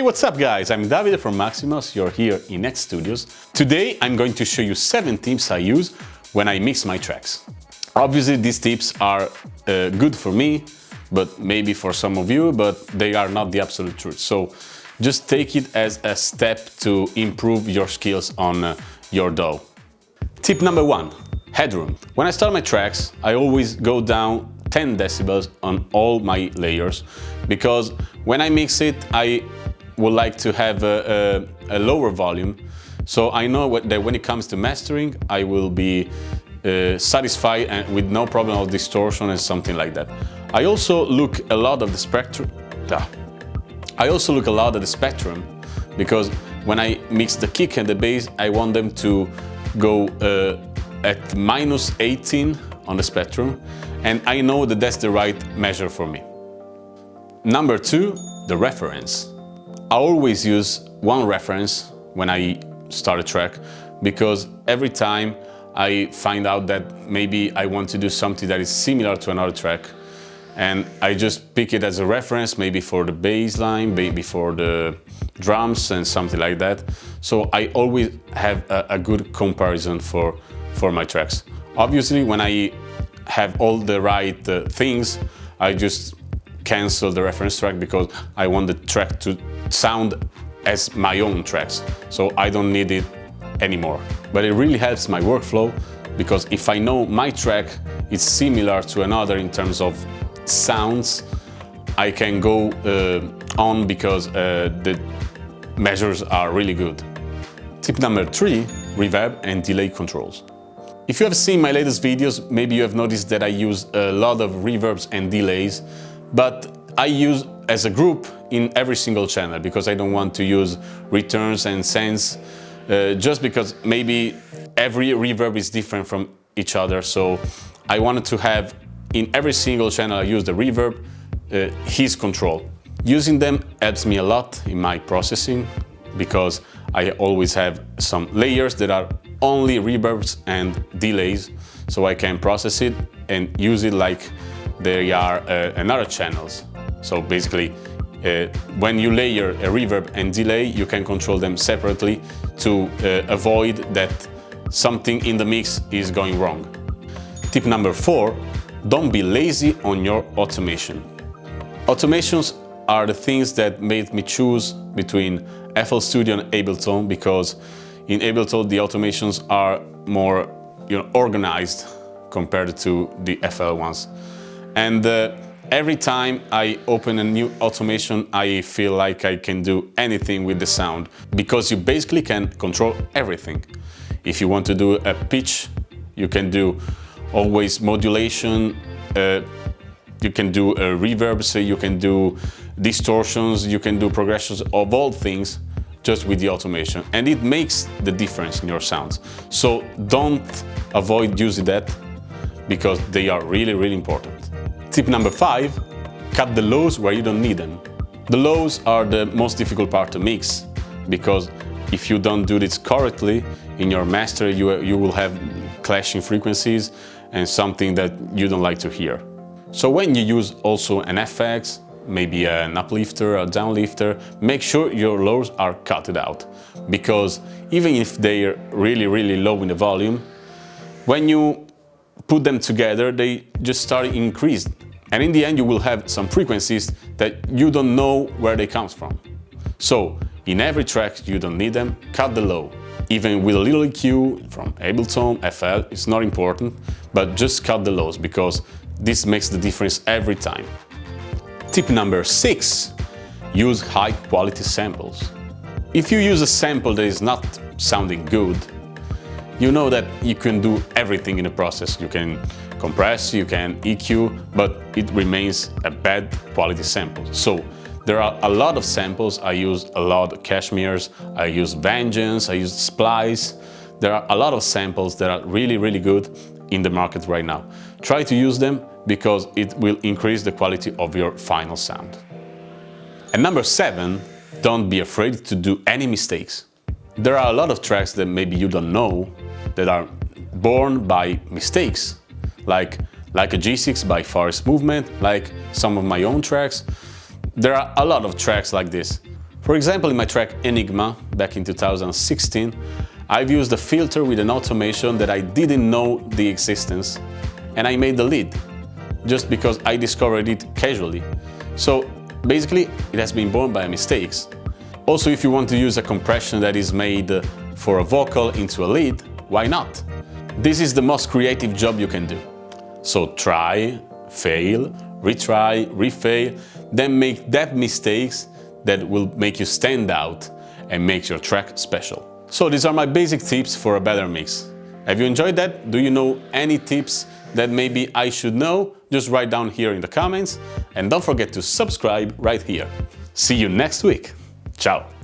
what's up guys? I'm Davide from Automatios, you're here in Net Studios. Today I'm going to show you 7 tips I use when I mix my tracks. Obviously these tips are good for me, but maybe for some of you, but they are not the absolute truth. So just take it as a step to improve your skills on your DAW. Tip number 1, Headroom. When I start my tracks, I always go down 10 decibels on all my layers, because when I mix it, I would like to have a lower volume. So I know that when it comes to mastering, I will be satisfied and with no problem of distortion and something like that. I also look a lot at the spectrum. Because when I mix the kick and the bass, I want them to go at -18 on the spectrum, and I know that that's the right measure for me. Number 2, the reference. I always use one reference when I start a track, because every time I find out that maybe I want to do something that is similar to another track, and I just pick it as a reference, maybe for the bass line, maybe for the drums and something like that. So I always have a good comparison for my tracks. Obviously, when I have all the right things, I just cancel the reference track because I want the track to sound as my own tracks. So I don't need it anymore. But it really helps my workflow, because if I know my track is similar to another in terms of sounds, I can go on because the measures are really good. Tip number 3, reverb and delay controls. If you have seen my latest videos, maybe you have noticed that I use a lot of reverbs and delays, but I use as a group in every single channel, because I don't want to use returns and sends, just because maybe every reverb is different from each other. So I wanted to have in every single channel I use the reverb, his control. Using them helps me a lot in my processing, because I always have some layers that are only reverbs and delays, so I can process it and use it like they are another channels. So basically, when you layer a reverb and delay, you can control them separately to avoid that something in the mix is going wrong. Tip number 4, don't be lazy on your automation. Automations are the things that made me choose between FL Studio and Ableton, because in Ableton the automations are more organized compared to the FL ones. And every time I open a new automation, I feel like I can do anything with the sound, because you basically can control everything. If you want to do a pitch, you can do always modulation, you can do reverbs, you can do distortions, you can do progressions of all things just with the automation, and it makes the difference in your sounds. So don't avoid using that, because they are really important. Tip number 5, cut the lows where you don't need them. The lows are the most difficult part to mix, because if you don't do this correctly in your master, you will have clashing frequencies and something that you don't like to hear. So when you use also an FX, maybe an uplifter, a downlifter, make sure your lows are cutted out, because even if they are really low in the volume, when you put them together, they just start increasing, and in the end you will have some frequencies that you don't know where they come from. So in every track you don't need them, cut the low. Even with a little EQ from Ableton, FL, it's not important, but just cut the lows, because this makes the difference every time. Tip number 6, use high quality samples. If you use a sample that is not sounding good, you know that you can do everything in the process. You can compress, you can EQ, but it remains a bad quality sample. So there are a lot of samples. I use a lot of Cashmere's, I use Vengeance, I use Splice. There are a lot of samples that are really good in the market right now. Try to use them, because it will increase the quality of your final sound. And number 7, don't be afraid to do any mistakes. There are a lot of tracks that maybe you don't know that are born by mistakes, like a G6 by Forest Movement, like some of my own tracks. There are a lot of tracks like this. For example, in my track Enigma, back in 2016, I've used a filter with an automation that I didn't know the existence, and I made the lead, just because I discovered it casually. So basically, it has been born by mistakes. Also, if you want to use a compression that is made for a vocal into a lead, why not? This is the most creative job you can do. So try, fail, retry, refail, then make that mistakes that will make you stand out and make your track special. So these are my basic tips for a better mix. Have you enjoyed that? Do you know any tips that maybe I should know? Just write down here in the comments, and don't forget to subscribe right here. See you next week. Ciao!